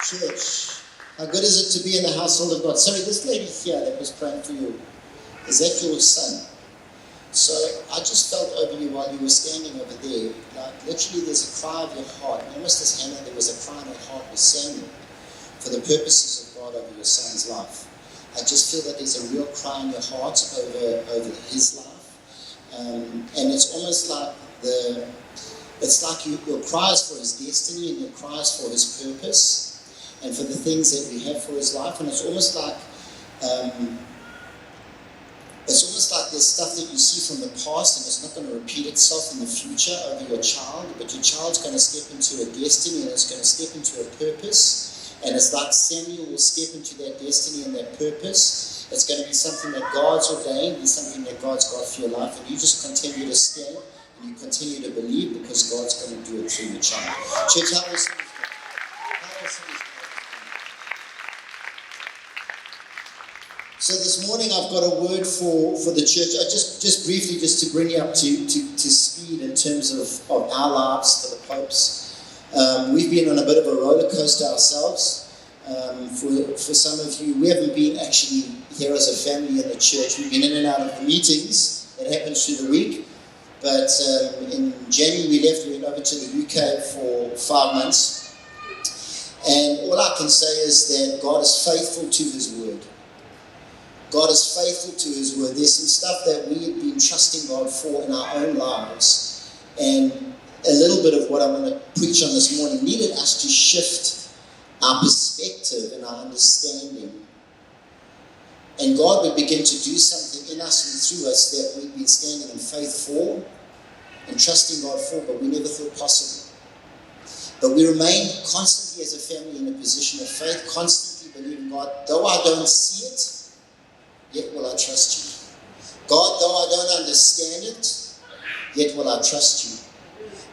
Church, how good is it to be in the household of God? Sorry, this lady here that was praying for you, is that your son? So I just felt over you while you were standing over there, like literally there's a cry of your heart, and almost as Hannah, there was a cry in her heart with Samuel for the purposes of God over your son's life. I just feel that there's a real cry in your heart over his life, and it's almost like your cries for his destiny and your cries for his purpose and for the things that we have for his life, and it's almost like there's stuff that you see from the past and it's not going to repeat itself in the future over your child, but your child's going to step into a destiny and it's going to step into a purpose, and it's like Samuel will step into that destiny and that purpose. It's going to be something that God's ordained and something that God's got for your life, and you just continue to stand and you continue to believe because God's going to do it through your child. Church, how awesome is God? How awesome is God? So this morning I've got a word for the church. I just briefly, just to bring you up to speed in terms of our lives for the popes. We've been on a bit of a roller coaster ourselves. For some of you, we haven't been actually here as a family in the church. We've been in and out of the meetings that happens through the week. But in January we left, we went over to the UK for 5 months. And all I can say is that God is faithful to His word. God is faithful to His word. There's some stuff that we have been trusting God for in our own lives. And a little bit of what I'm going to preach on this morning needed us to shift our perspective and our understanding. And God would begin to do something in us and through us that we've been standing in faith for and trusting God for, but we never thought possible. But we remain constantly as a family in a position of faith, constantly believing God, though I don't see it, yet will I trust you. God, though I don't understand it, yet will I trust you.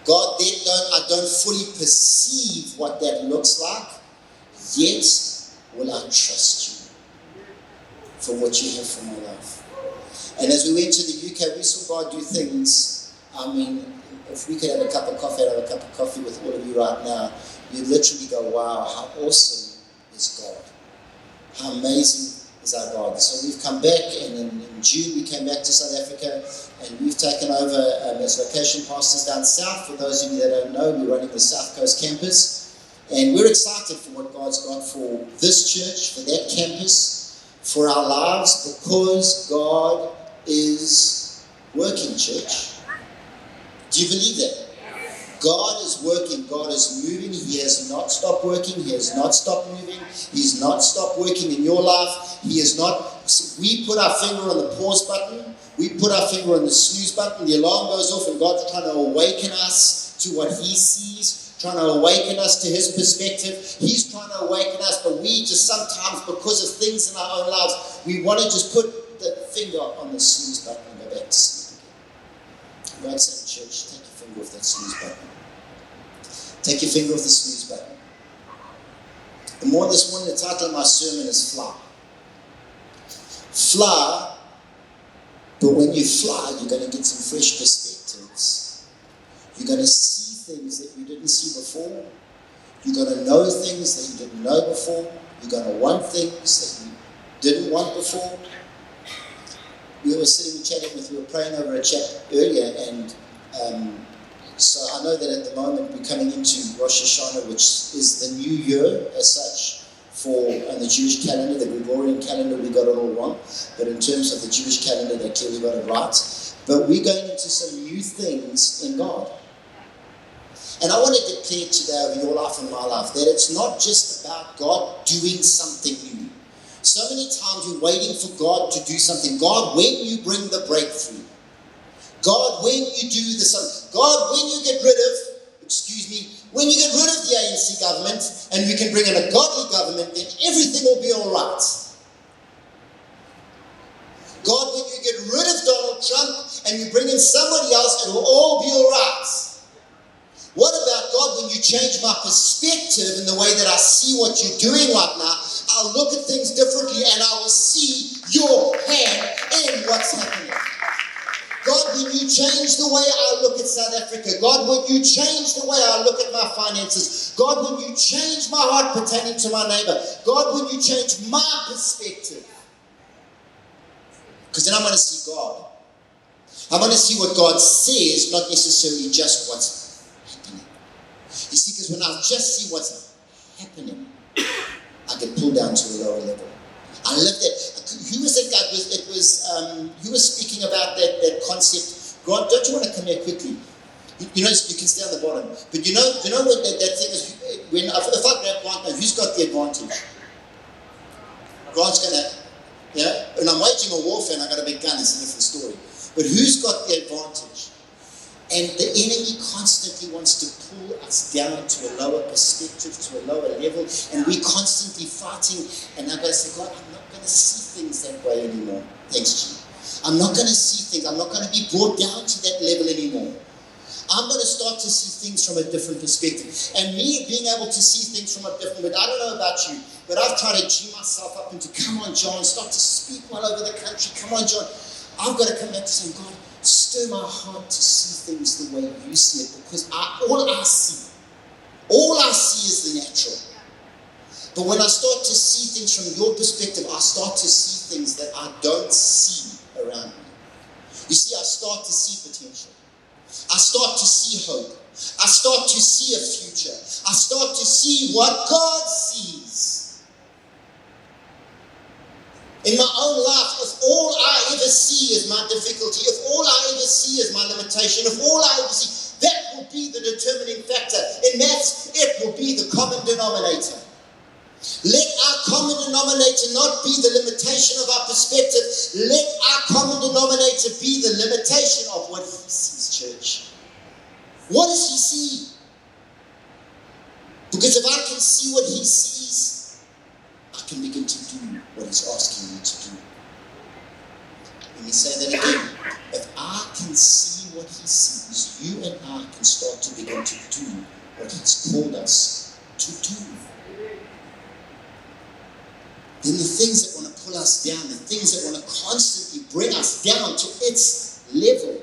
God, I don't fully perceive what that looks like, yet will I trust you for what you have for my life. And as we went to the UK, we saw God do things. I mean, if we could have a cup of coffee, I'd have a cup of coffee with all of you right now. You'd literally go, wow, how awesome is God. How amazing is our God. So we've come back, and in June we came back to South Africa, and we've taken over as location pastors down south. For those of you that don't know, we're running the South Coast campus, and we're excited for what God's got for this church, for that campus, for our lives, because God is working, church. Do you believe that? God is working, God is moving. He has not stopped working, He has not stopped moving, He's not stopped working in your life. He is not. We put our finger on the pause button, we put our finger on the snooze button, the alarm goes off, and God's trying to awaken us to what He sees, trying to awaken us to His perspective. He's trying to awaken us, but we just sometimes, because of things in our own lives, we want to just put the finger on the snooze button and go back to sleep again. God said, church, take your finger off that snooze button. Take your finger off the snooze button. The title of my sermon is Fly. Fly, but when you fly, you're going to get some fresh perspectives. You're going to see things that you didn't see before. You're going to know things that you didn't know before. You're going to want things that you didn't want before. We were we were praying over a chat earlier, and so I know that at the moment we're coming into Rosh Hashanah, which is the new year as such on the Jewish calendar. The Gregorian calendar, we got it all wrong, but in terms of the Jewish calendar, they clearly got it right. But we're going into some new things in God. And I want to declare today over your life and my life that it's not just about God doing something new. So many times we're waiting for God to do something. God, when you bring the breakthrough. God, when you do the something. God, when you get rid of, when you get rid of the ANC government and we can bring in a godly government, then everything will be all right. God, when you get rid of Donald Trump and you bring in somebody else, it will all be all right. What about God, when you change my perspective in the way that I see what you're doing right now, I'll look at things differently and I will see your hand in what's happening. God, would you change the way I look at South Africa? God, would you change the way I look at my finances? God, would you change my heart pertaining to my neighbor? God, would you change my perspective? Because then I'm going to see God. I'm going to see what God says, not necessarily just what's happening. You see, because when I just see what's happening, I get pulled down to a lower level. I love that. Who was that guy? Who was speaking about that concept? Grant, don't you want to come here quickly? You know, you can stay on the bottom. But you know what that thing is? If I grab Grant now, who's got the advantage? Grant's going to, and I'm waging a warfare and I've got a big gun, it's a different story. But who's got the advantage? And the enemy constantly wants to pull us down to a lower perspective, to a lower level, and we're constantly fighting. And I've got to say, God, I'm not going to see things that way anymore. Thanks, G. I'm not going to see things. I'm not going to be brought down to that level anymore. I'm going to start to see things from a different perspective. And me being able to see things from a different, but I don't know about you, but I've tried to G myself up into, come on, John, start to speak all over the country. Come on, John. I've got to come back to saying, God, stir my heart to see things the way you see it, because all I see is the natural. But when I start to see things from your perspective, I start to see things that I don't see around me. You see, I start to see potential. I start to see hope. I start to see a future. I start to see what God sees. In my own life, if all I ever see is my difficulty, if all I ever see is my limitation, if all I ever see, that will be the determining factor. In maths, it will be the common denominator. Let our common denominator not be the limitation of our perspective. Let our common denominator be the limitation of what he sees, church. What does he see? Because if I can see what he sees, I can begin to do what he's asking me to do. Let me say that again. If I can see what he sees, you and I can start to begin to do what he's called us to do. Then the things that want to pull us down, the things that want to constantly bring us down to its level,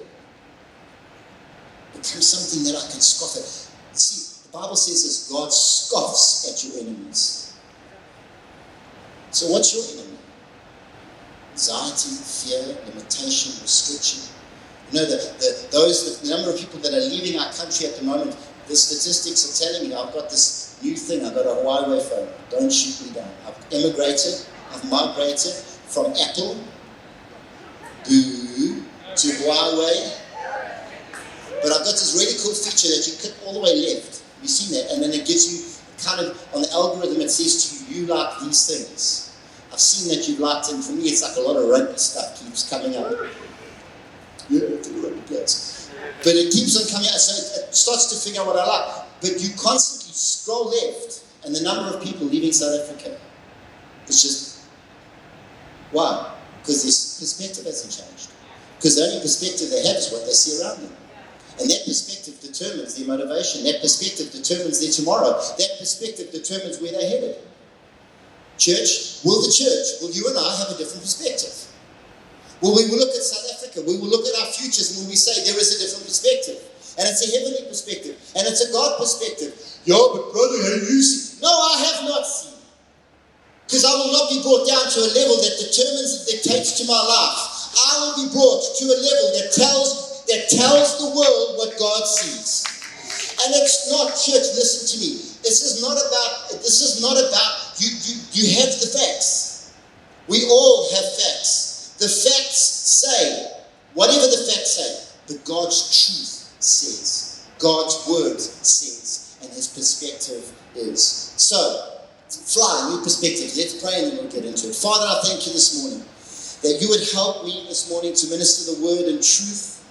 become something that I can scoff at. See, the Bible says this, God scoffs at your enemies. So what's your enemy? Anxiety, fear, limitation, restriction. You know, the number of people that are leaving our country at the moment, the statistics are telling me, I've got this new thing, I've got a Huawei phone, don't shoot me down. I've emigrated, I've migrated from Apple, boo, to Huawei. But I've got this really cool feature that you click all the way left. Have you seen that? And then it gives you kind of, on the algorithm, it says to you, you like these things. I've seen that you've liked them. For me, it's like a lot of rugby stuff keeps coming up. Yeah, the rugby players. But it keeps on coming out, so it starts to figure out what I like. But you constantly scroll left, and the number of people leaving South Africa is just, why? Because their perspective hasn't changed. Because the only perspective they have is what they see around them. And that perspective determines their motivation. That perspective determines their tomorrow. That perspective determines where they're headed. Church, will you and I have a different perspective? Well, we will look at South Africa. We will look at our futures and we say there is a different perspective. And it's a heavenly perspective. And it's a God perspective. Yeah, but brother, have you seen? No, I have not seen. Because I will not be brought down to a level that determines and dictates to my life. I will be brought to a level that tells the world what God sees. And it's not, church, listen to me. This is not about you have the facts. We all have facts. The facts say, whatever the facts say, but God's truth says, God's word says, and his perspective is. So, fly, new perspective. Let's pray and then we'll get into it. Father, I thank you this morning that you would help me this morning to minister the word in truth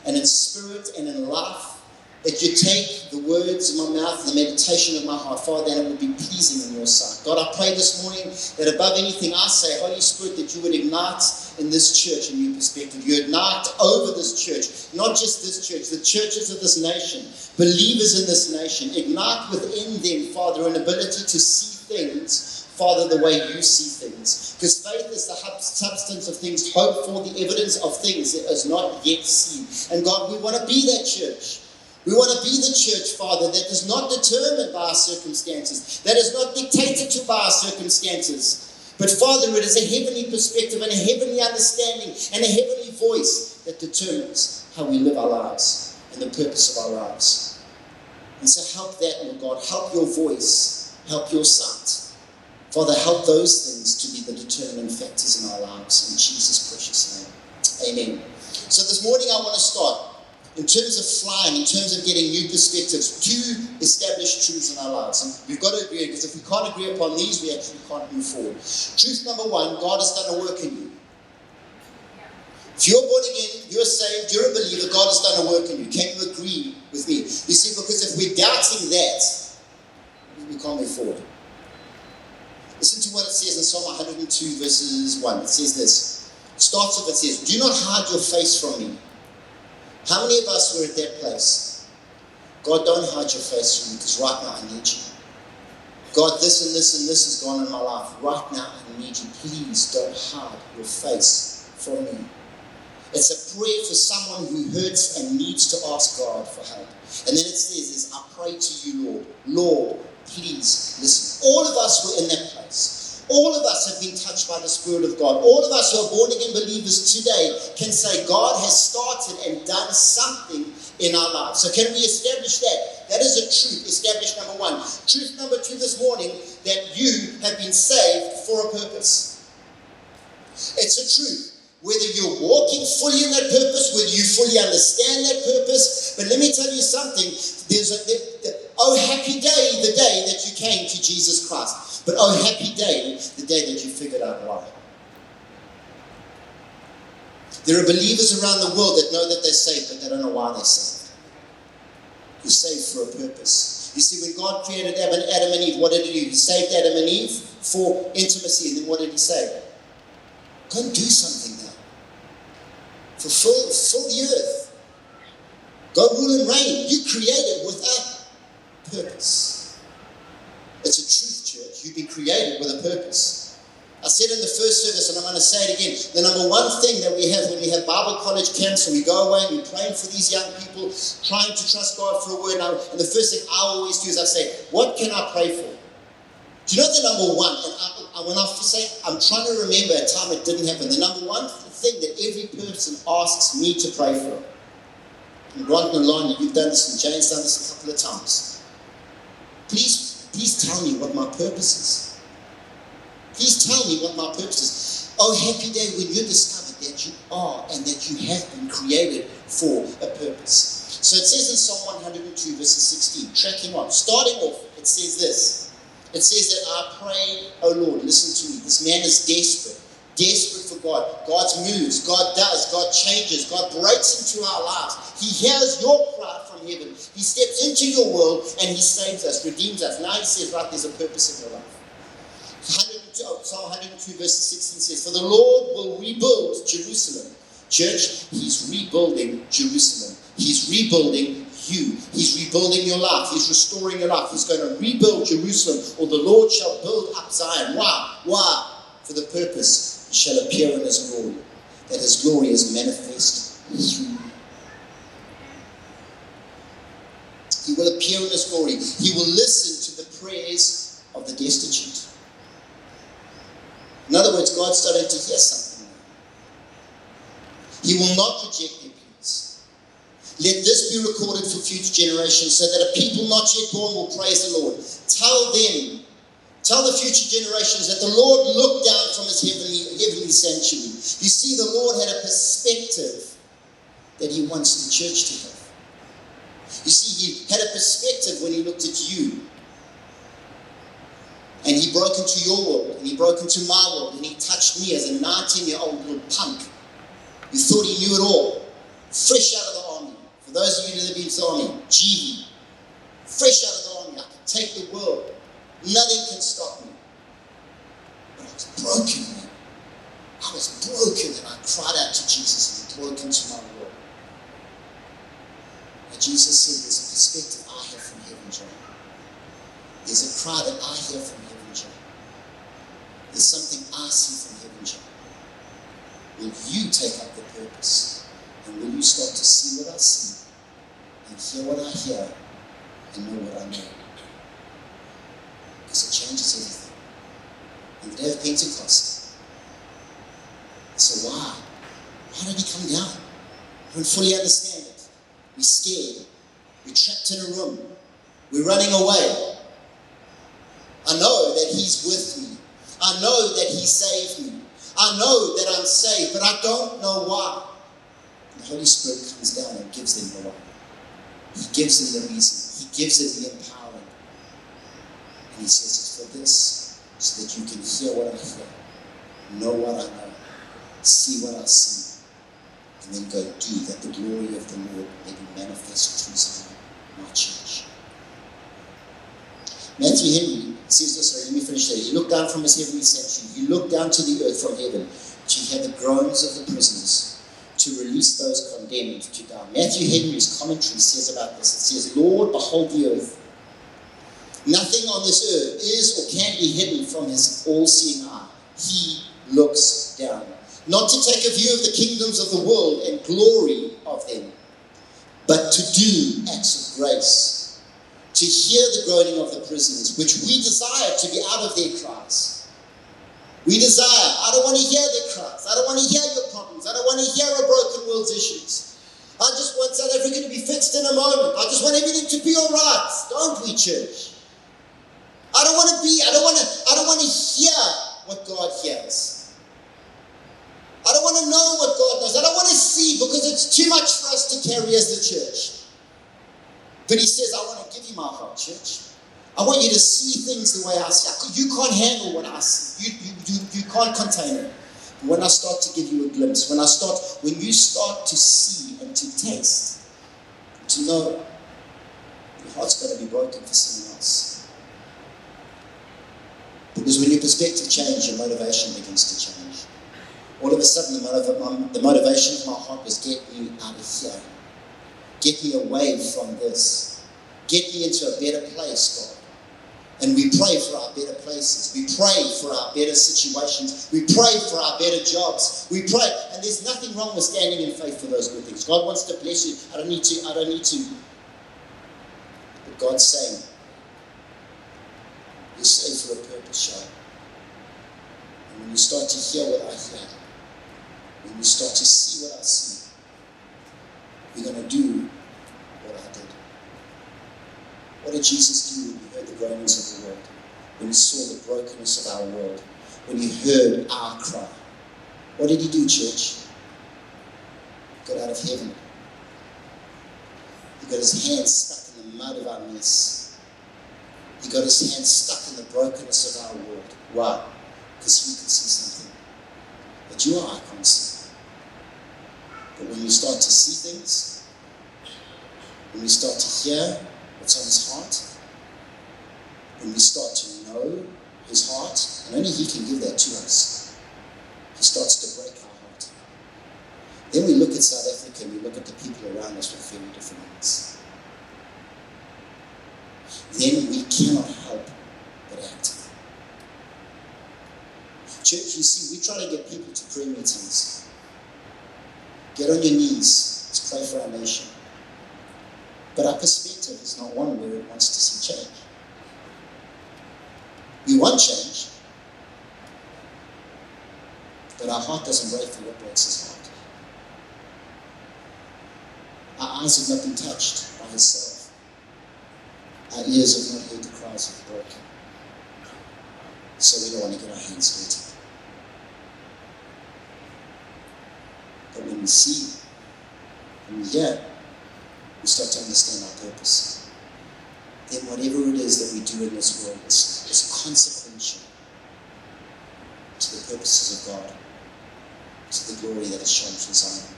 and in spirit and in life. That you take the words of my mouth and the meditation of my heart, Father, and it would be pleasing in your sight. God, I pray this morning that above anything I say, Holy Spirit, that you would ignite in this church a new perspective. You ignite over this church, not just this church, the churches of this nation, believers in this nation. Ignite within them, Father, an ability to see things, Father, the way you see things. Because faith is the substance of things hoped for, the evidence of things that is not yet seen. And God, we want to be that church. We want to be the church, Father, that is not determined by our circumstances, that is not dictated to by our circumstances. But Father, it is a heavenly perspective and a heavenly understanding and a heavenly voice that determines how we live our lives and the purpose of our lives. And so help that, Lord God. Help your voice. Help your sight. Father, help those things to be the determining factors in our lives. In Jesus' precious name. Amen. So this morning I want to start in terms of flying, in terms of getting new perspectives, two established truths in our lives. And we've got to agree, because if we can't agree upon these, we actually can't move forward. Truth number one, God has done a work in you. If you're born again, you're saved, you're a believer, God has done a work in you. Can you agree with me? You see, because if we're doubting that, we can't move forward. Listen to what it says in Psalm 102 verses 1. It says this. It starts off, it says, do not hide your face from me. How many of us were at that place? God, don't hide your face from me, because right now I need you. God, this and this and this has gone in my life. Right now I need you. Please don't hide your face from me. It's a prayer for someone who hurts and needs to ask God for help. And then it says, I pray to you, Lord. Lord, please listen. All of us were in that place. All of us have been touched by the Spirit of God. All of us who are born again believers today can say God has started and done something in our lives. So can we establish that? That is a truth. Establish number one. Truth number two this morning, that you have been saved for a purpose. It's a truth. Whether you're walking fully in that purpose, whether you fully understand that purpose. But let me tell you something. Oh, happy day, the day that you came to Jesus Christ. But oh, happy day, the day that you figured out why. There are believers around the world that know that they're saved, but they don't know why they're saved. You're saved for a purpose. You see, when God created Adam and Eve, what did he do? He saved Adam and Eve for intimacy. And then what did he say? Go and do something now. Fulfill the earth. Go rule and reign. You created with a purpose. It's a truth, church. You've been created with a purpose. I said in the first service, and I'm going to say it again, the number one thing that we have when we have Bible college camps, and we go away and we're praying for these young people, trying to trust God for a word, and the first thing I always do is I say, what can I pray for? Do you know the number one? And when I say, I'm trying to remember a time it didn't happen, the number one thing that every person asks me to pray for, and Grant and Alana, you've done this, and Jane's done this a couple of times. Please tell me what my purpose is. Please tell me what my purpose is. Oh, happy day when you discovered that you are and that you have been created for a purpose. So it says in Psalm 102 verses 16, tracking on, starting off, it says this. It says that I pray, oh Lord, listen to me. This man is desperate for God. God moves, God does, God changes, God breaks into our lives. He hears your cry from heaven. He steps into your world and he saves us, redeems us. Now he says, right, there's a purpose in your life. Psalm 102 verse 16 says, for the Lord will rebuild Jerusalem. Church, he's rebuilding Jerusalem. He's rebuilding you. He's rebuilding your life. He's restoring your life. He's going to rebuild Jerusalem, or the Lord shall build up Zion. Why? Why? For the purpose he shall appear in his glory, that his glory is manifest through you. He will appear in his glory. He will listen to the prayers of the destitute. In other words, God's starting to hear something. He will not reject their pleas. Let this be recorded for future generations, so that a people not yet born will praise the Lord. Tell the future generations that the Lord looked down from his heavenly sanctuary. You see, the Lord had a perspective that he wants the church to have. You see, he had a perspective when he looked at you. And he broke into your world, and he broke into my world, and he touched me as a 19-year-old little punk who thought he knew it all. Fresh out of the army. For those of you that have been to the army, GV. Fresh out of the army, I can take the world. Nothing can stop me. But I was broken, man. I was broken, and I cried out to Jesus, and he broke into my world. And Jesus said, there's a perspective I have from heaven, John. There's a cry that I hear from heaven, John. There's something I see from heaven, John. Will you take up the purpose? And will you start to see what I see and hear what I hear and know what I know? Because it changes everything. On the day of Pentecost, so why? Why did he come down? I don't fully understand it. We're scared. We're trapped in a room. We're running away. I know that he's with me. I know that he saved me. I know that I'm saved, but I don't know why. The Holy Spirit comes down and gives them the why. He gives them the reason. He gives them the empowering. And he says it's for this, so that you can hear what I hear, know what I know, see what I see, and then go do that the glory of the Lord may be manifest through Zion, my church. Matthew Henry says this, sorry, let me finish there. He looked down from his heavenly sanctuary. He looked down to the earth from heaven to hear the groans of the prisoners, to release those condemned to die. Matthew Henry's commentary says about this, it says, Lord, behold the earth. Nothing on this earth is or can be hidden from his all-seeing eye. He looks down. Not to take a view of the kingdoms of the world and glory of them, but to do acts of grace. To hear the groaning of the prisoners, which we desire to be out of their cries. We desire, I don't want to hear their cries. I don't want to hear your problems. I don't want to hear a broken world's issues. I just want South Africa to be fixed in a moment. I just want everything to be all right. Don't we, church? I don't want to hear what God hears. I don't want to know what God knows. I don't want to see, because it's too much for us to carry as the church. But he says, I want to give you my heart, church. I want you to see things the way I see. You can't handle what I see. You can't contain it. But when I start to give you a glimpse, when you start to see and to taste, to know, your heart's got to be broken for someone else. Because when your perspective changes, your motivation begins to change. All of a sudden, the motivation of my heart was, get me out of here. Get me away from this. Get me into a better place, God. And we pray for our better places. We pray for our better situations. We pray for our better jobs. We pray. And there's nothing wrong with standing in faith for those good things. God wants to bless you. I don't need to. But God's saying, you're saved for a purpose, Sean. And when you start to hear what I hear, when you start to see what I see, we're going to do what I did. What did Jesus do when he heard the groanings of the world? When he saw the brokenness of our world? When he heard our cry? What did he do, church? He got out of heaven. He got his hands stuck in the mud of our mess. He got his hands stuck in the brokenness of our world. Why? Because he could see something that you or I can't see. But when you start to see things, when we start to hear what's on his heart, when we start to know his heart, and only he can give that to us, he starts to break our heart. Then we look at South Africa and we look at the people around us with very different eyes. Then we cannot help but act. Church, you see, we try to get people to prayer meetings. Get on your knees. Let's pray for our nation. But our perspective is not one where it wants to see change. We want change, but our heart doesn't break for what breaks his heart. Our eyes have not been touched by his self. Our ears have not heard the cries of the broken. So we don't want to get our hands dirty. But when we see, when we hear, we start to understand our purpose. Then whatever it is that we do in this world is consequential to the purposes of God, to the glory that is shown through Zion.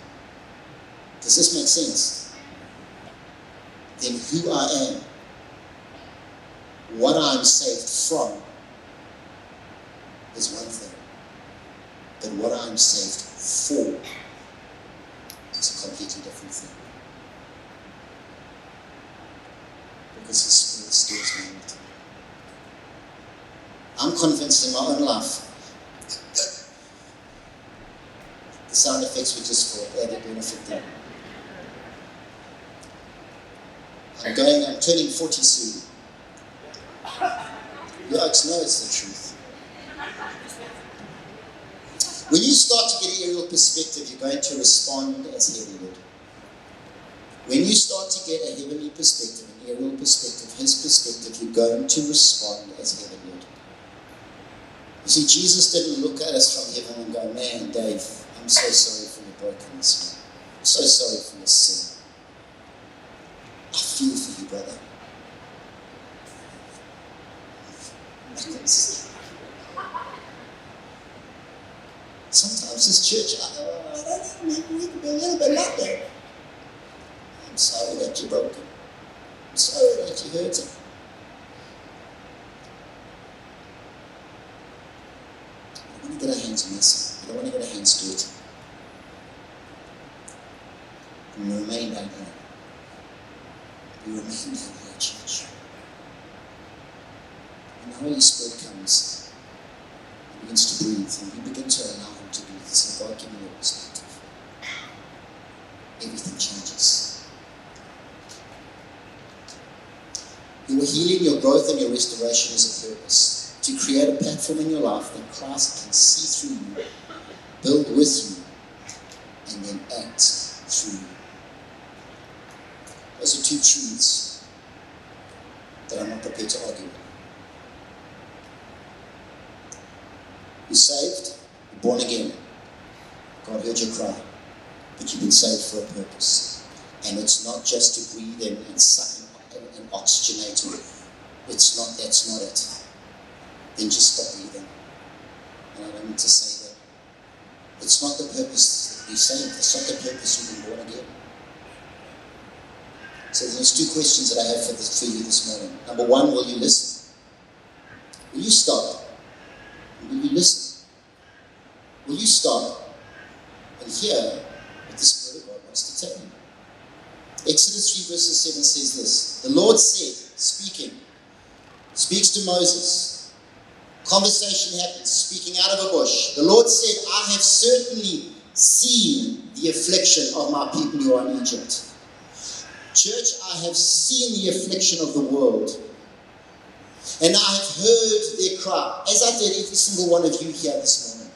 Does this make sense? Then who I am, what I'm saved from, is one thing. But what I'm saved for is a completely different thing. Because his Spirit stirs me. I'm convinced in my own life The sound effects were just for added benefit there. I'm turning 40 soon. Yeah, it's the truth. When you start to get an aerial perspective, you're going to respond as heavenward. When you start to get a heavenly perspective, an aerial perspective, his perspective, you're going to respond as heavenward. You see, Jesus didn't look at us from heaven and go, man, Dave, I'm so sorry for your brokenness, man. I'm so sorry for your sin. I feel for you, brother. Sometimes this church, I don't know, maybe we can be a little bit like that. I'm sorry that you're broken. I'm sorry that you're hurting. I don't want to get our hands messy. I don't want to get our hands dirty. And we remain down here. We remain down here, church. And the Holy Spirit comes and begins to breathe, and we begin to allow him to breathe. So God, give me your perspective. Everything changes. Your healing, your growth, and your restoration is a purpose. To create a platform in your life that Christ can see through you, build with you, and then act through you. Those are two truths that I'm not prepared to argue with. You're saved, you're born again. God heard your cry, but you've been saved for a purpose. And it's not just to breathe and oxygenate. That's not it. Then just stop breathing. And I don't need to say that. It's not the purpose that you're saved. It's not the purpose you've been born again. So there's two questions that I have for you this morning. Number one, will you listen? Will you stop? Will you listen? Will you stop and hear what the Spirit of God wants to tell you? Exodus 3 verses 7 says this. The Lord said, speaks to Moses. Conversation happens, speaking out of a bush. The Lord said, I have certainly seen the affliction of my people who are in Egypt. Church, I have seen the affliction of the world. And I have heard their cry, as I did every single one of you here this morning,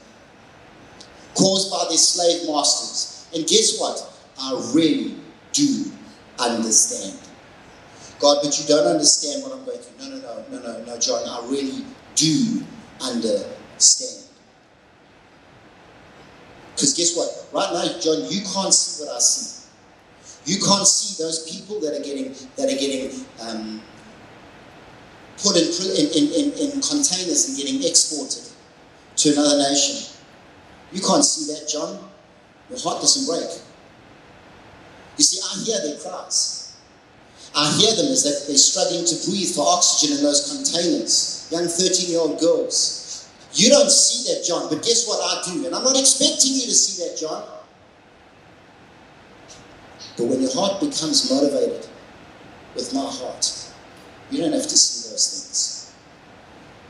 caused by their slave masters. And guess what? I really do understand. God, but you don't understand what I'm going through. No, John, I really do understand. Because guess what? Right now, John, you can't see what I see. You can't see those people that are getting put in containers and getting exported to another nation. You can't see that, John. Your heart doesn't break. You see, I hear their cries. I hear them as they're struggling to breathe for oxygen in those containers. Young 13-year-old girls. You don't see that, John, but guess what I do? And I'm not expecting you to see that, John. But when your heart becomes motivated with my heart, you don't have to see those things.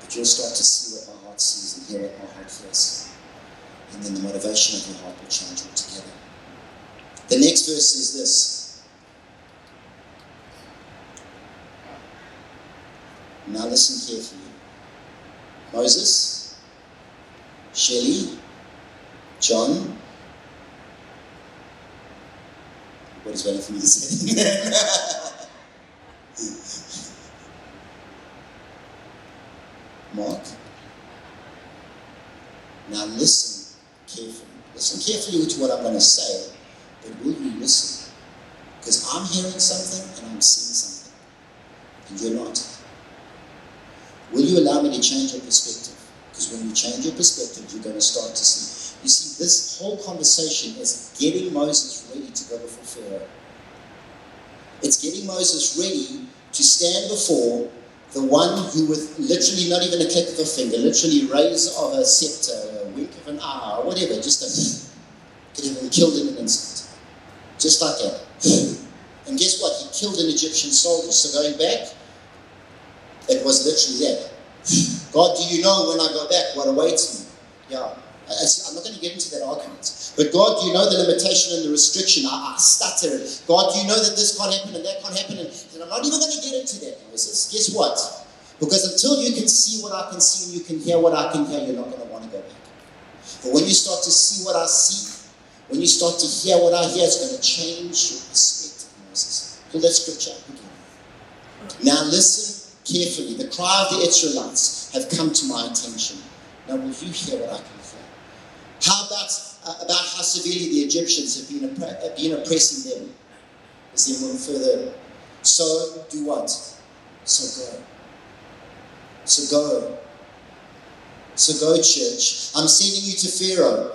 But you'll start to see what my heart sees and hear what my heart feels. And then the motivation of your heart will change altogether. The next verse is this. Now listen carefully. Moses, Shelley, John. What is waiting for me to say? Mark. Now listen carefully. Listen carefully to what I'm going to say, but will you listen? Because I'm hearing something and I'm seeing something, and you're not. Will you allow me to change your perspective? Because when you change your perspective, you're going to start to see. You see, this whole conversation is getting Moses ready to go before Pharaoh. It's getting Moses ready to stand before the one who, with literally not even a click of a finger, literally raise of a scepter, a wink of an eye, or whatever, could have been killed in an instant. Just like that. And guess what? He killed an Egyptian soldier. So going back, it was literally that. God, do you know when I go back what awaits me? Yeah. I'm not going to get into that argument. But God, you know the limitation and the restriction. I stutter. God, you know that this can't happen and that can't happen. And I'm not even going to get into that, Moses. Guess what? Because until you can see what I can see and you can hear what I can hear, you're not going to want to go back. But when you start to see what I see, when you start to hear what I hear, it's going to change your perspective, Moses. Pull that scripture up again. Now listen carefully. The cry of the Israelites have come to my attention. Now will you hear what I can hear? How about how severely the Egyptians have been oppressing them? As they move further. So do what? So go. So go. So go, church. I'm sending you to Pharaoh.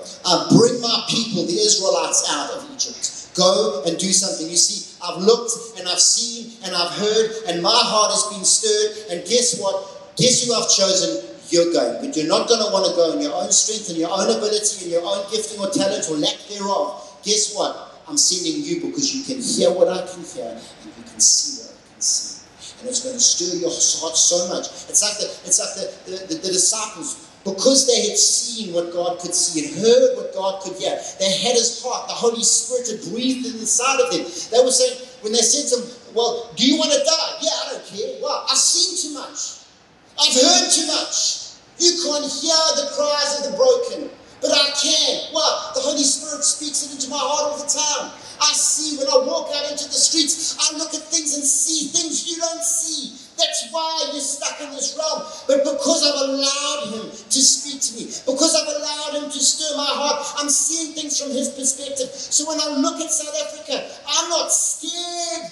Bring my people, the Israelites, out of Egypt. Go and do something. You see, I've looked and I've seen and I've heard and my heart has been stirred. And guess what? Guess who I've chosen? You're going. But you're not going to want to go in your own strength and your own ability and your own gifting or talent or lack thereof. Guess what? I'm sending you because you can hear what I can hear and you can see what I can see. And it's going to stir your heart so much. It's like the disciples. Because they had seen what God could see and heard what God could hear, they had His heart. The Holy Spirit had breathed inside of them. They were saying, when they said to Him, well, do you want to die? Yeah, I don't care. Well, I've seen too much. I've heard too much. You can't hear the cries of the broken, but I can. Well, the Holy Spirit speaks it into my heart all the time. I see when I walk out into the streets, I look at things and see things you don't see. That's why you're stuck in this realm. But because I've allowed Him to speak to me, because I've allowed Him to stir my heart, I'm seeing things from His perspective. So when I look at South Africa, I'm not scared.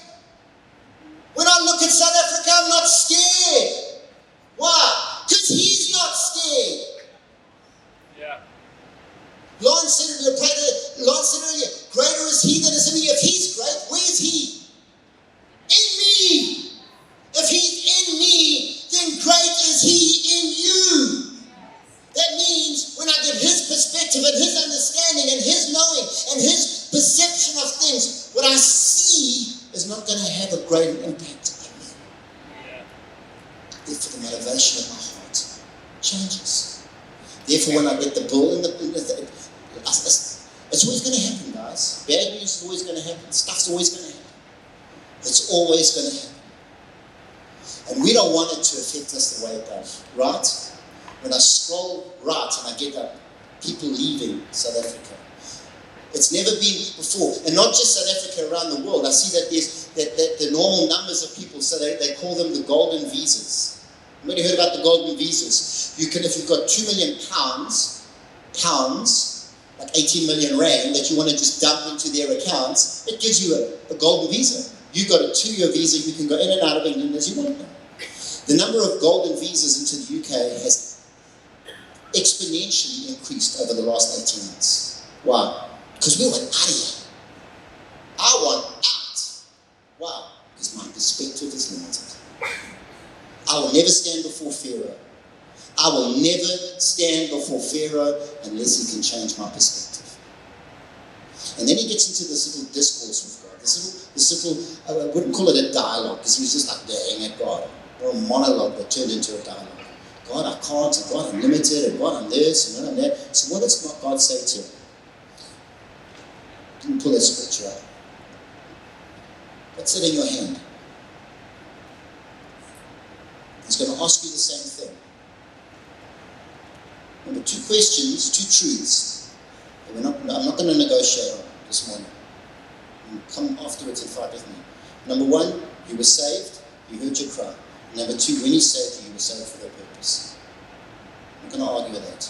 When I look at South Africa, I'm not scared. Why? Because He's not scared. Yeah. Lawrence said earlier, greater is He that is in me. If He's great, where is He? In me. If He's in me, then great is He in you. That means when I get His perspective and His understanding and His knowing and His perception of things, what I see is not going to have a greater impact on me. Therefore, the motivation of my heart changes. Therefore, when I get the bull in it's always going to happen, guys. Bad news is always going to happen. Stuff's always going to happen. It's always going to happen. And we don't want it to affect us the way it does, right? When I scroll right and I get up, people leaving South Africa. It's never been before. And not just South Africa, around the world. I see that there's that the normal numbers of people, so they call them the golden visas. Anybody heard about the golden visas? You can, if you've got £2 million, like 18 million rand, that you want to just dump into their accounts, it gives you a golden visa. You've got a 2-year visa, you can go in and out of England as you want. The number of golden visas into the UK has exponentially increased over the last 18 months. Why? Because we want out of here. I want out. Why? Because my perspective is limited. I will never stand before Pharaoh. I will never stand before Pharaoh unless he can change my perspective. And then he gets into this little discourse with God. This little, I wouldn't call it a dialogue, because he was just like dang at God. Or a monologue that turned into a dialogue. God, I can't, and God, I'm limited, and God, I'm this, and God, I'm that. So what does God say to him? Didn't pull that scripture out. What's it in your hand? He's going to ask you the same thing. Remember, 2 questions, 2 truths. I'm not going to negotiate on this morning. Come afterwards and fight with me. Number 1, you were saved, you heard your cry. Number 2, when He saved you, you were saved for that purpose. I'm not going to argue with that.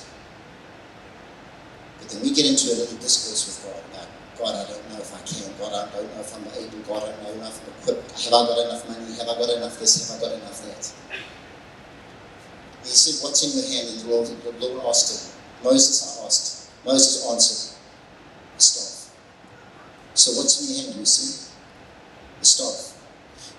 But then we get into a little discourse with God about, God, I don't know if I can. God, I don't know if I'm able. God, I don't know if I'm equipped. Have I got enough money? Have I got enough this? Have I got enough that? And He said, what's in your hand? And the Lord asked him. Moses answered, the staff. So what's in your hand, you see? The staff.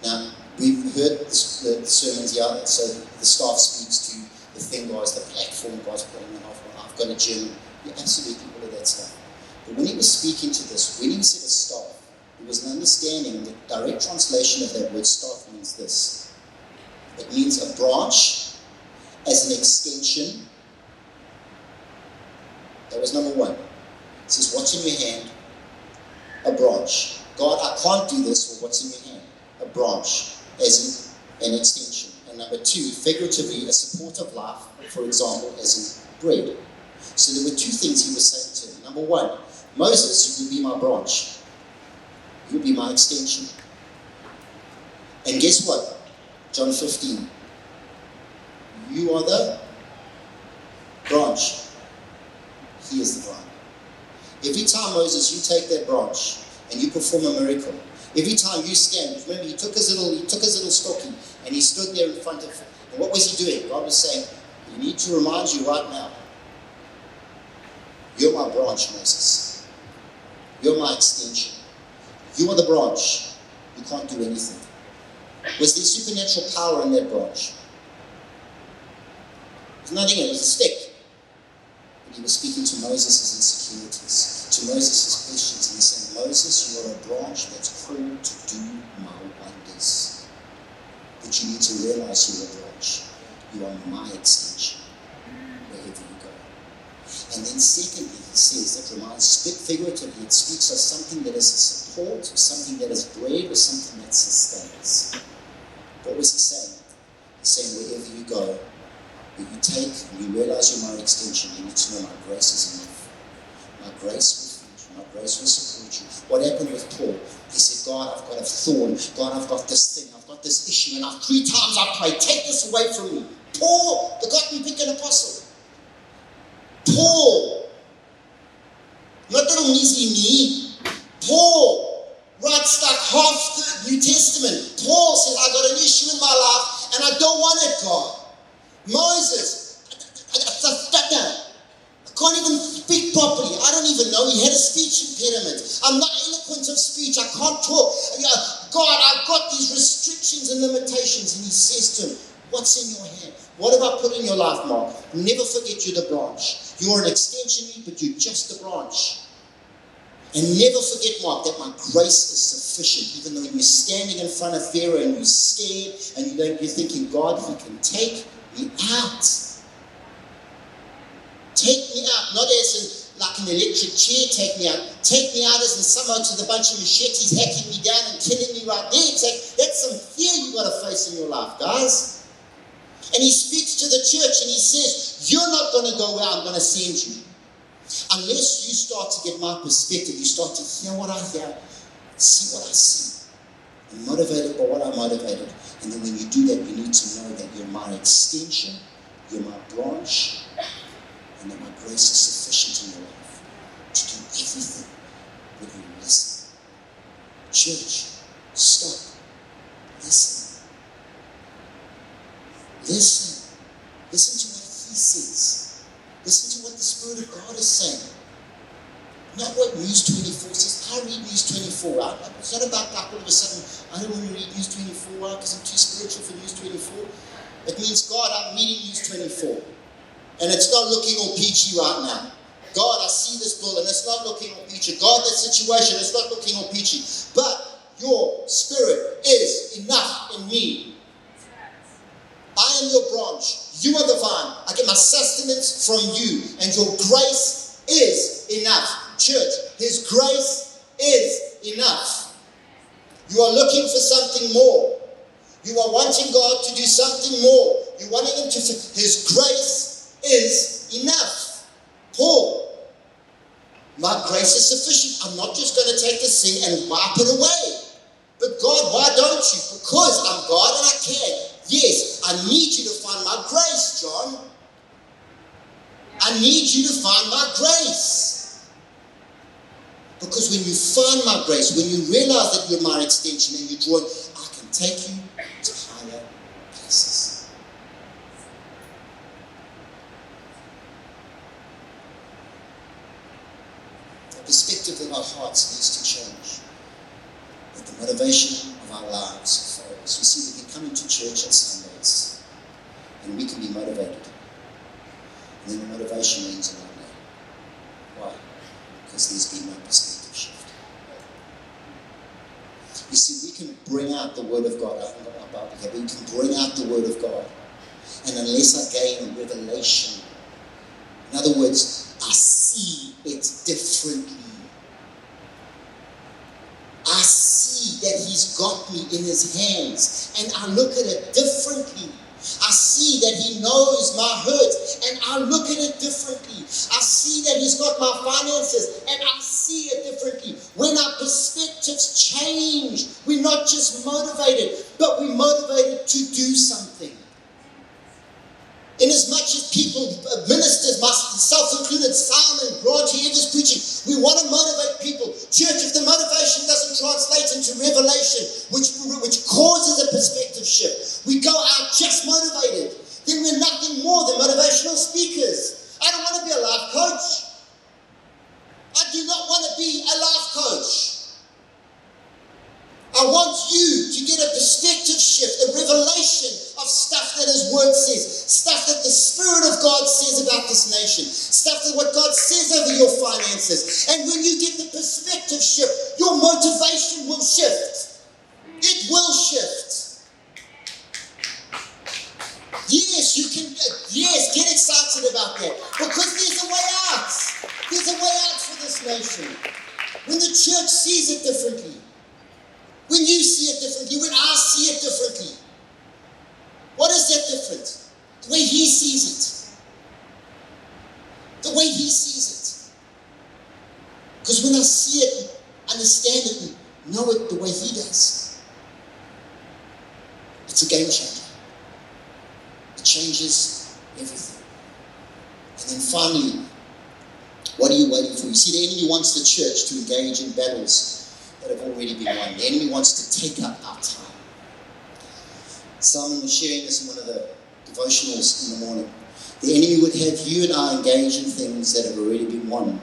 Now, we've heard the sermons here, so the staff speaks to the thing God's, the platform God's putting in. I've got a gym. Yeah, absolutely, all of that stuff. But when He was speaking to this, when He said a staff, there was an understanding. The direct translation of that word staff means this. It means a branch as an extension. That was number one. It says, what's in your hand? A branch. God, I can't do this, or what's in your hand? A branch, as in an extension. And number two, figuratively, a support of life, for example, as in bread. So there were two things he was saying to him. Number one, Moses, you will be my branch. You will be my extension. And guess what? John 15. You are the branch. He is the vine. Every time, Moses, you take that branch and you perform a miracle. Every time you stand, remember he took his little stocking and he stood there in front of him. And what was he doing? God was saying, you need to remind you right now, you're my branch, Moses. You're my extension. You are the branch. You can't do anything. Was there supernatural power in that branch? There's nothing in it. It was a stick. But he was speaking to Moses' insecurities, to Moses' questions, and he's saying, Moses, you are a branch that's called to do my wonders. But you need to realize you're a branch. You are my extension, wherever you go. And then secondly, he says, that reminds, figuratively, it speaks of something that is a support, or something that is bread, or something that sustains. What was he saying? He's saying, wherever you go, when you take and you realize you're my extension, you need to know my grace is enough. My grace will feed you. My grace will support you. What happened with Paul? He said, God, I've got a thorn. God, I've got this thing. I've got this issue. And 3 times I prayed, take this away from me. Paul, the God-picked apostle. Paul. Not little measly me. Paul writes like half the New Testament. Paul said, I got an issue in my life and I don't want it, God. Moses, I can't even speak properly. I don't even know. He had a speech impediment. I'm not eloquent of speech. I can't talk. God, I've got these restrictions and limitations. And he says to him, what's in your hand? What have I put in your life, Mark? Never forget you're the branch. You're an extension, but you're just the branch. And never forget, Mark, that my grace is sufficient. Even though you're standing in front of Pharaoh and you're scared and you're thinking, God, if you can take me out. Take me out, not as in like an electric chair, take me out. Take me out as in somehow to the bunch of machetes hacking me down and killing me right there. That's some fear you've got to face in your life, guys. And he speaks to the church and he says, you're not going to go where I'm going to send you. Unless you start to get my perspective, you start to hear what I hear, see what I see. I'm motivated by what I'm motivated. And then when you do that, you need to know that you're my extension, you're my branch, and that my grace is sufficient in your life to do everything when you listen. Church, stop. Listen. Listen. Listen to what he says. Listen to what the Spirit of God is saying. Not what News 24 says. I read News 24. It's not about like all of a sudden, I don't want to read News 24 because I'm too spiritual for News 24. It means, God, I'm reading News 24. And it's not looking all peachy right now. God, I see this bill and it's not looking all peachy. God, that situation is not looking all peachy. But your Spirit is enough in me. I am your branch. You are the vine. I get my sustenance from you. And your grace is enough. Church, His grace is enough. You are looking for something more. You are wanting God to do something more. You're wanting Him to... His grace is enough. Paul, my grace is sufficient. I'm not just going to take this thing and wipe it away. But God, why don't you? Because I'm God and I can. Yes, I need you to find my grace, John. I need you to find my grace. Because when you find my grace, when you realize that you're my extension and you draw it, I can take you to higher places. The perspective of our hearts needs to change. That the motivation of our lives follows. You see, we can come into church on Sundays and we can be motivated. And then the motivation ends in our day. Why? Because there's been no perspective shift. You see, we can bring out the Word of God. I haven't got my Bible here, but we can bring out the Word of God. And unless I gain a revelation, in other words, I see differently. I see that he's got me in his hands, and I look at it differently. I see that he knows my hurt, and I look at it differently. I see that he's got my finances, and I see it differently. When our perspectives change, we're not just motivated, but we're motivated to do something. In as much as people, ministers, myself included, Simon, Grant, whoever's preaching, we want to motivate people. Church, if the motivation doesn't translate into revelation, which causes a perspective shift, we go out just motivated, then we're nothing more than motivational speakers. I don't want to be a life coach. I do not want to be a life coach. I want you to get a perspective shift, a revelation of stuff that His Word says, stuff that the Spirit of God says about this nation, stuff that what God says over your finances. And when you get the perspective shift, your motivation will shift. It will shift. Yes, you can. Yes, get excited about that, because there's a way out. There's a way out for this nation. When the church sees it differently. When you see it differently, when I see it differently. What is that different? The way He sees it. The way He sees it. Because when I see it, understand it, and know it the way He does, it's a game changer. It changes everything. And then finally, what are you waiting for? You see, the enemy wants the church to engage in battles that have already been won. The enemy wants to take up our time. Simon was sharing this in one of the devotionals in the morning. The enemy would have you and I engage in things that have already been won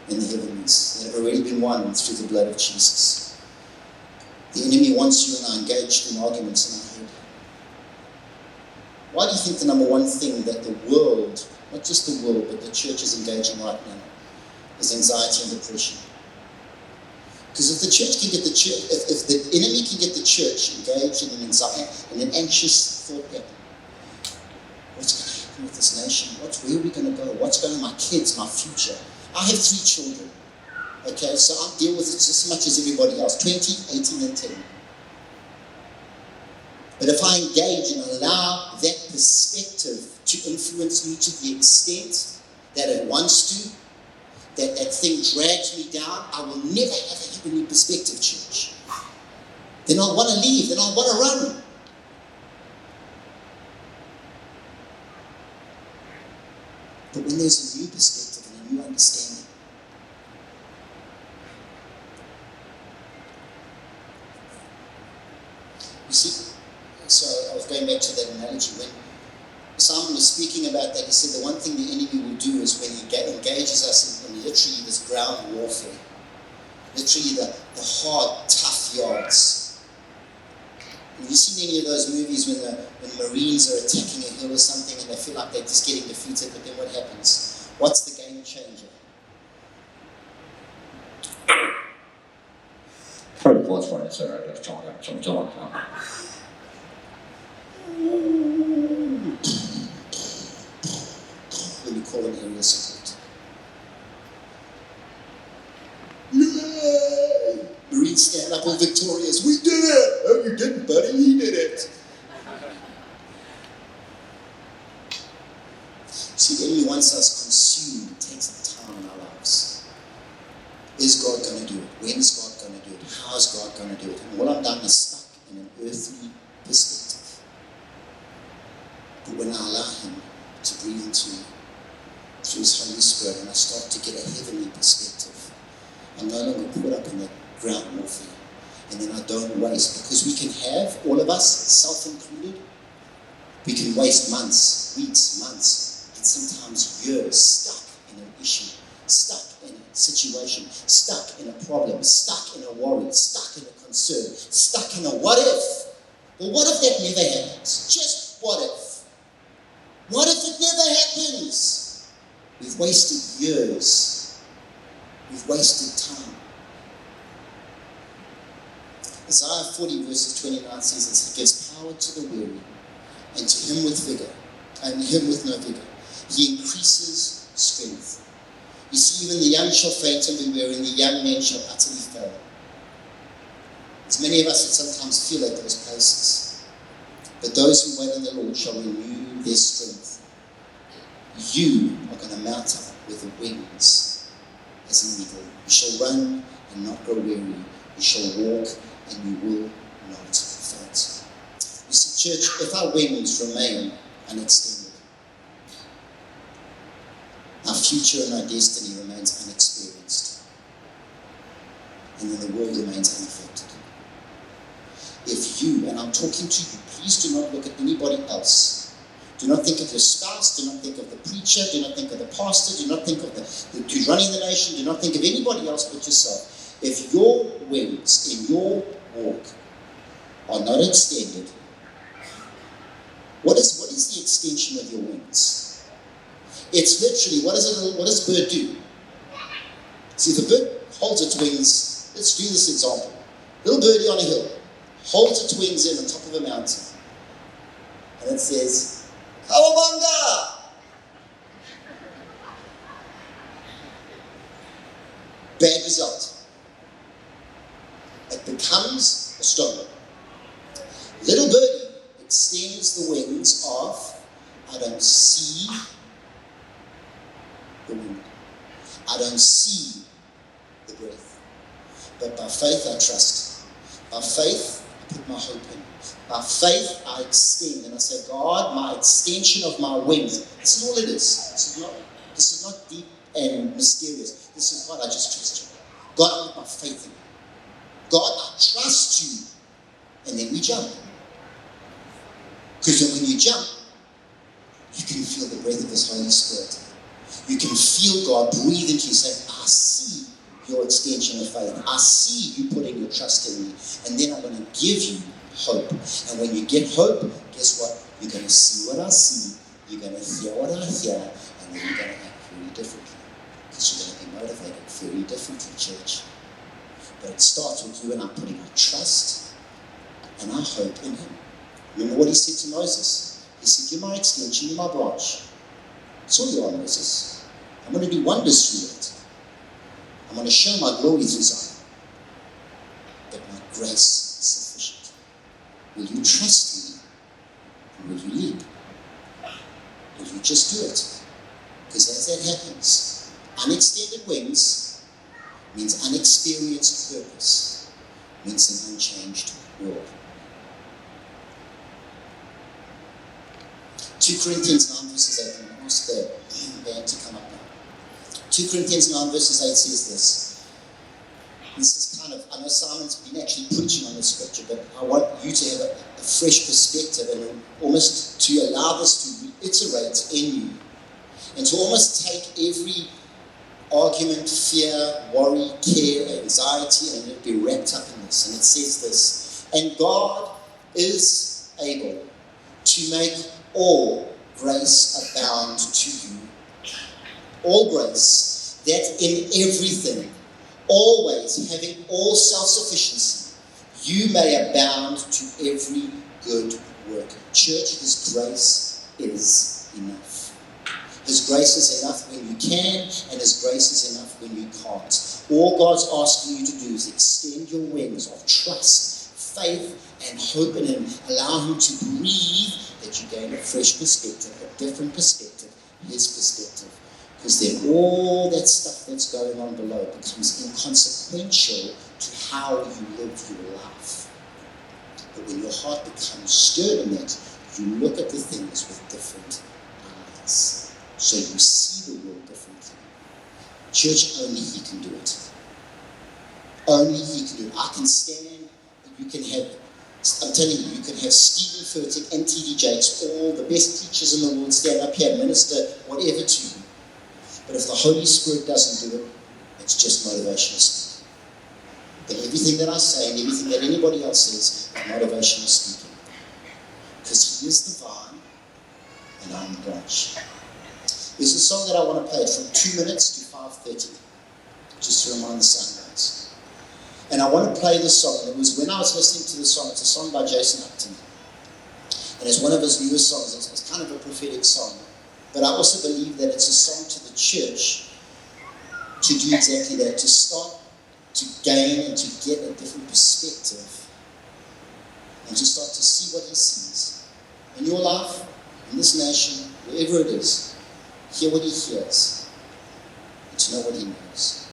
in the heavens, that have already been won through the blood of Jesus. The enemy wants you and I engaged in arguments in our head. Why do you think the number one thing that the world, not just the world, but the church is engaging right now, is anxiety and depression? Because if the church can get the church, if the enemy can get the church engaged in an anxiety and an anxious thought pattern, what's going to happen with this nation? Where are we going to go? What's going on with my kids, my future? I have 3 children. Okay, so I deal with it just as much as everybody else. 20, 18, and 10. But if I engage and allow that perspective to influence me to the extent that it wants to, that thing drags me down, I will never have a heavenly perspective, church. Then I'll want to leave, then I'll want to run. But when there's a new perspective and a new understanding, you see, so I was going back to that analogy. When Simon was speaking about that, he said the one thing the enemy will do is when he engages us in literally this ground warfare, literally the hard, tough yards. Have you seen any of those movies when Marines are attacking a hill or something and they feel like they're just getting defeated, but then what happens? What's the game changer? Probably was for it, sir. I just talked about some talk. When you call an area support. Yay! Marines stand up all victorious. We did it! Oh, you didn't, buddy. He did it. See, the enemy wants us consumed. It takes some time in our lives. Is God going to do it? When is God going to do it? How is God going to do it? And all I'm done is stuck in an earthly perspective. But when I allow Him to breathe into me through His Holy Spirit and I start to get a heavenly perspective, I'm no longer caught up in the ground warfare. And then I don't waste, because we can have, all of us, self-included, we can waste months, weeks, months, and sometimes years stuck in an issue, stuck in a situation, stuck in a problem, stuck in a worry, stuck in a concern, stuck in a what if. Well, what if that never happens? Just what if? What if it never happens? We've wasted years. We've wasted time. Isaiah 40 verses 29 says this: He gives power to the weary, and to him with vigor, and him with no vigor, He increases strength. You see, even the young shall faint and be weary, and the young men shall utterly fail. There's many of us that sometimes feel at those places. But those who wait on the Lord shall renew their strength. You are going to mount up with the wings as an eagle. You shall run and not grow weary. You shall walk and you will not faint. You see, church, if our wings remain unextended, our future and our destiny remains unexperienced, and then the world remains unaffected. If you, and I'm talking to you, please do not look at anybody else. Do not think of your spouse, do not think of the preacher, do not think of the pastor, do not think of the who's running the nation, do not think of anybody else but yourself. If your wings in your walk are not extended, what is the extension of your wings? It's literally, what does a bird do? See, if a bird holds its wings, let's do this example. Little birdie on a hill holds its wings in on top of a mountain, and it says, "Kawabanga!" Bad result. It becomes a stone. Little birdie extends the wings of, I don't see the wind. I don't see the breath. But by faith I trust. By faith I put my hope in. By faith I extend and I say, God, my extension of my wings. This is all it is. This is not deep and mysterious. This is, God, I just trust you. God, I put my faith in you. God, I trust you. And then we jump. Because when you jump, you can feel the breath of His Holy Spirit. You can feel God breathe into you, saying, I see your extension of faith. I see you putting your trust in me. And then I'm going to give you hope. And when you get hope, guess what? You're going to see what I see. You're going to hear what I hear. And then you're going to act very differently. Because you're going to be motivated very differently, church. But it starts with you and I putting our trust and our hope in Him. Remember what He said to Moses? He said, you're my extension, you're my branch. That's all you are, Moses. I'm going to do wonders through it. I'm going to show my glory through Zion. But my grace is sufficient. Will you trust me? And will you lead? Will you just do it? Because as that happens, unextended wings means unexperienced purpose, means an unchanged world. 2 Corinthians 9 verses 8, and ask the band to come up now. 2 Corinthians 9 verses 8 says this. This is kind of, I know Simon's been actually preaching on this scripture, but I want you to have a fresh perspective and almost to allow this to reiterate in you. And to almost take every argument, fear, worry, care, anxiety, and it be wrapped up in this. And it says this, and God is able to make all grace abound to you. All grace, that in everything, always having all self-sufficiency, you may abound to every good work. Church, His grace is enough. His grace is enough when you can, and His grace is enough when you can't. All God's asking you to do is extend your wings of trust, faith, and hope in Him. Allow Him to breathe, that you gain a fresh perspective, a different perspective, His perspective. Because then all that stuff that's going on below becomes inconsequential to how you live your life. But when your heart becomes stirred in that, you look at the things with different eyes. So you see the world differently. Church, only He can do it. Only He can do it. I can stand, you can have, I'm telling you, you can have Stephen Furtick and T.D. Jakes, all the best teachers in the world, stand up here, minister, whatever to you. But if the Holy Spirit doesn't do it, it's just motivational speaking. Then everything that I say and everything that anybody else says is motivational speaking. Because He is the vine and I'm the branch. There's a song that I want to play from 2 minutes to 5:30, just to remind the sunrise. And I want to play this song. And it was when I was listening to the song, it's a song by Jason Upton. And it's one of his newest songs. It's kind of a prophetic song. But I also believe that it's a song to the church to do exactly that, to start to gain and to get a different perspective and to start to see what he sees in your life, in this nation, wherever it is. Hear what he hears and to know what he knows.